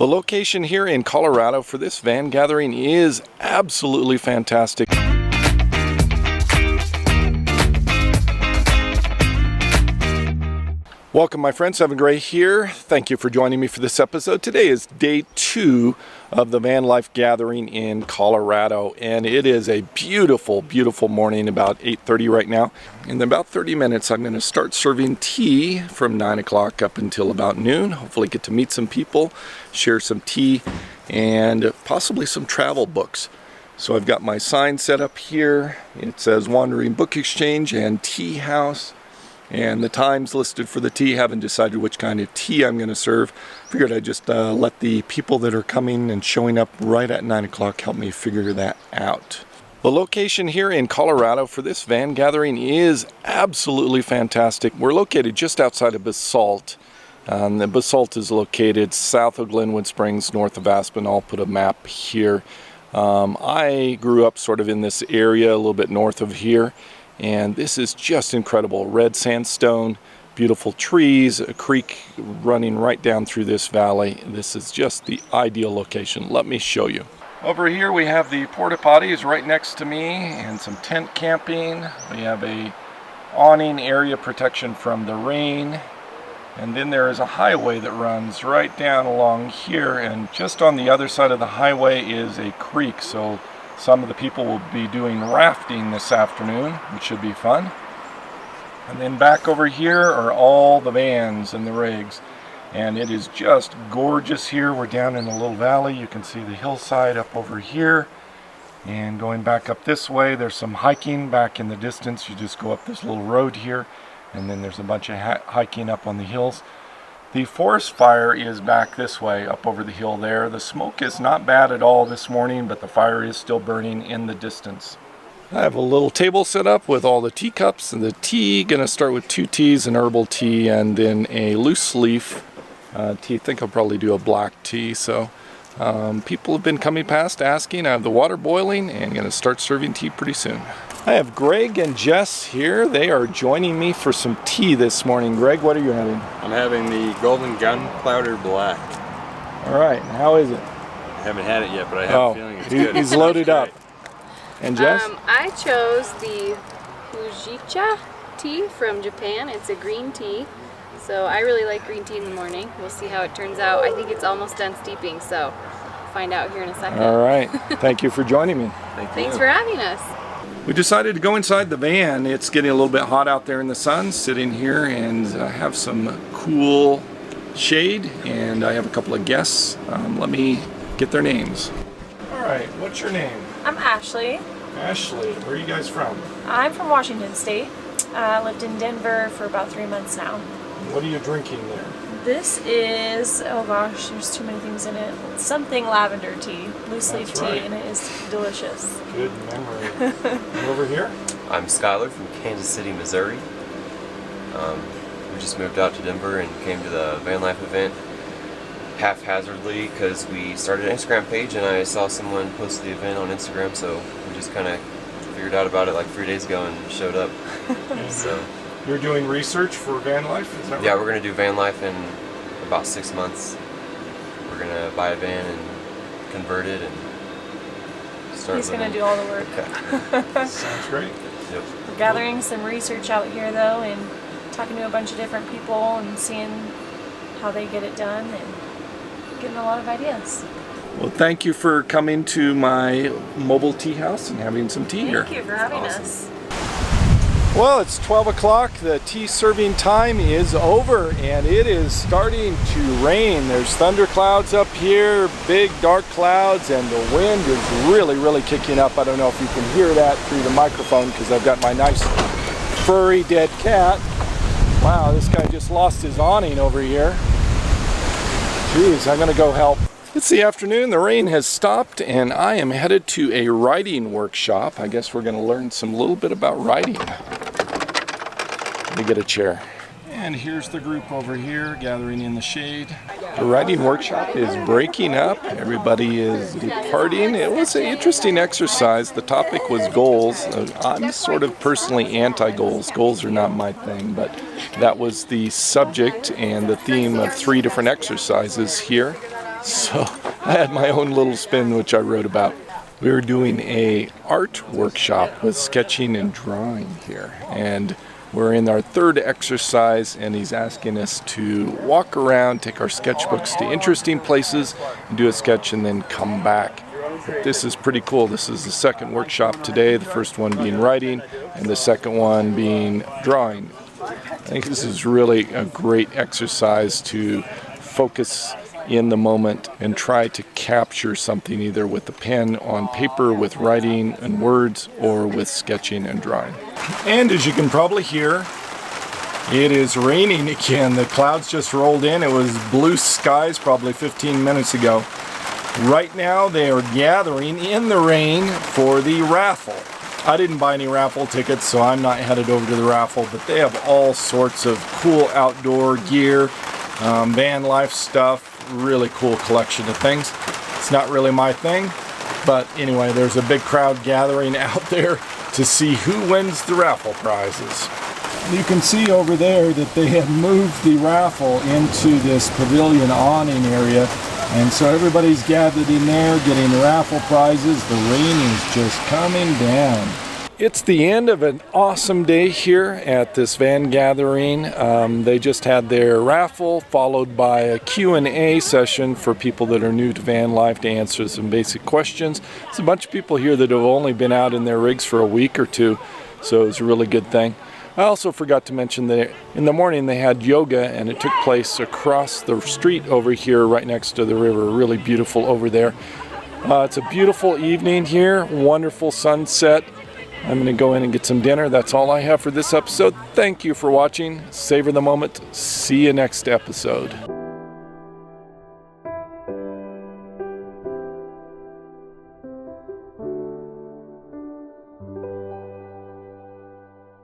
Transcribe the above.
The location here in Colorado for this van gathering is absolutely fantastic. Welcome my friends, Evan Gray here. Thank you for joining me for this episode. Today is day 2 of the Vanlife gathering in Colorado, and it is a beautiful, beautiful morning, about 8:30 right now. In about 30 minutes, I'm going to start serving tea from 9 o'clock up until about noon. Hopefully get to meet some people, share some tea, and possibly some travel books. So I've got my sign set up here. It says Wandering Book Exchange and Tea House. And the times listed for the tea. Haven't decided which kind of tea I'm going to serve. Figured I'd just let the people that are coming and showing up right at 9 o'clock help me figure that out. The location here in Colorado for this van gathering is absolutely fantastic. We're located just outside of Basalt. The Basalt is located south of Glenwood Springs, north of Aspen. I'll put a map here. I grew up sort of in this area, a little bit north of here. And this is just incredible. Red sandstone, beautiful trees, a creek running right down through this valley. This is just the ideal location. Let me show you. Over here we have the porta potties right next to me and some tent camping. We have a awning area protection from the rain. And then there is a highway that runs right down along here, and just on the other side of the highway is a creek. So some of the people will be doing rafting this afternoon, which should be fun. And then back over here are all the vans and the rigs. And it is just gorgeous here. We're down in a little valley. You can see the hillside up over here. And going back up this way, there's some hiking back in the distance. You just go up this little road here. And then there's a bunch of hiking up on the hills. The forest fire is back this way, up over the hill there. The smoke is not bad at all this morning, but the fire is still burning in the distance. I have a little table set up with all the teacups and the tea. Gonna start with 2 teas, an herbal tea, and then a loose leaf tea. I think I'll probably do a black tea. So people have been coming past asking. I have the water boiling and gonna start serving tea pretty soon. I have Greg and Jess here. They are joining me for some tea this morning. Greg, what are you having? I'm having the Golden Gunpowder Black. All right, how is it? I haven't had it yet, but I have a feeling it's good. He's loaded up. And Jess? I chose the Fujicha tea from Japan. It's a green tea. So I really like green tea in the morning. We'll see how it turns out. I think it's almost done steeping, so find out here in a second. All right. Thank you for joining me. Thanks for having us. We decided to go inside the van. It's getting a little bit hot out there in the sun, sitting here and have some cool shade, and I have a couple of guests. Let me get their names. All right, what's your name? I'm Ashley. Ashley, where are you guys from? I'm from Washington State. I lived in Denver for about 3 months now. What are you drinking there? This is, oh gosh, there's too many things in it. Something lavender tea, loose leaf tea, and it is delicious. Good memory. And over here? I'm Skylar from Kansas City, Missouri. We just moved out to Denver and came to the Vanlife event haphazardly because we started an Instagram page and I saw someone post the event on Instagram, so we just kind of figured out about it like 3 days ago and showed up. So you're doing research for Vanlife, is that right? Yeah, we're going to do Vanlife in about 6 months. We're going to buy a van and convert it and start He's going to do all the work. Sounds great. Yep. We're gathering some research out here though and talking to a bunch of different people and seeing how they get it done and getting a lot of ideas. Well, thank you for coming to my mobile tea house and having some tea here. Thank you for having us. Well, it's 12 o'clock. The tea serving time is over and it is starting to rain. There's thunderclouds up here, big dark clouds, and the wind is really, really kicking up. I don't know if you can hear that through the microphone because I've got my nice furry dead cat. Wow, this guy just lost his awning over here. Jeez, I'm gonna go help. It's the afternoon, the rain has stopped, and I am headed to a writing workshop. I guess we're gonna learn some little bit about writing. Let me get a chair. And here's the group over here gathering in the shade. The writing workshop is breaking up. Everybody is departing. It was an interesting exercise. The topic was goals. I'm sort of personally anti-goals. Goals are not my thing, but that was the subject and the theme of 3 different exercises here. So I had my own little spin, which I wrote about. We were doing a art workshop with sketching and drawing here, and we're in our third exercise, and he's asking us to walk around, take our sketchbooks to interesting places, and do a sketch and then come back. But this is pretty cool. This is the second workshop today, the first one being writing, and the second one being drawing. I think this is really a great exercise to focus in the moment and try to capture something either with the pen on paper, with writing and words, or with sketching and drawing. And as you can probably hear, it is raining again. The clouds just rolled in. It was blue skies probably 15 minutes ago. Right now they are gathering in the rain for the raffle. I didn't buy any raffle tickets, so I'm not headed over to the raffle, but they have all sorts of cool outdoor gear, Vanlife stuff, really cool collection of things. It's not really my thing, but anyway, there's a big crowd gathering out there to see who wins the raffle prizes. You can see over there that they have moved the raffle into this pavilion awning area, and so everybody's gathered in there getting raffle prizes. The rain is just coming down. It's the end of an awesome day here at this van gathering. They just had their raffle followed by a Q&A session for people that are new to van life to answer some basic questions. There's a bunch of people here that have only been out in their rigs for a week or two, so it's a really good thing. I also forgot to mention that in the morning they had yoga, and it took place across the street over here right next to the river. Really beautiful over there. It's a beautiful evening here, wonderful sunset. I'm going to go in and get some dinner. That's all I have for this episode. Thank you for watching. Savor the moment. See you next episode.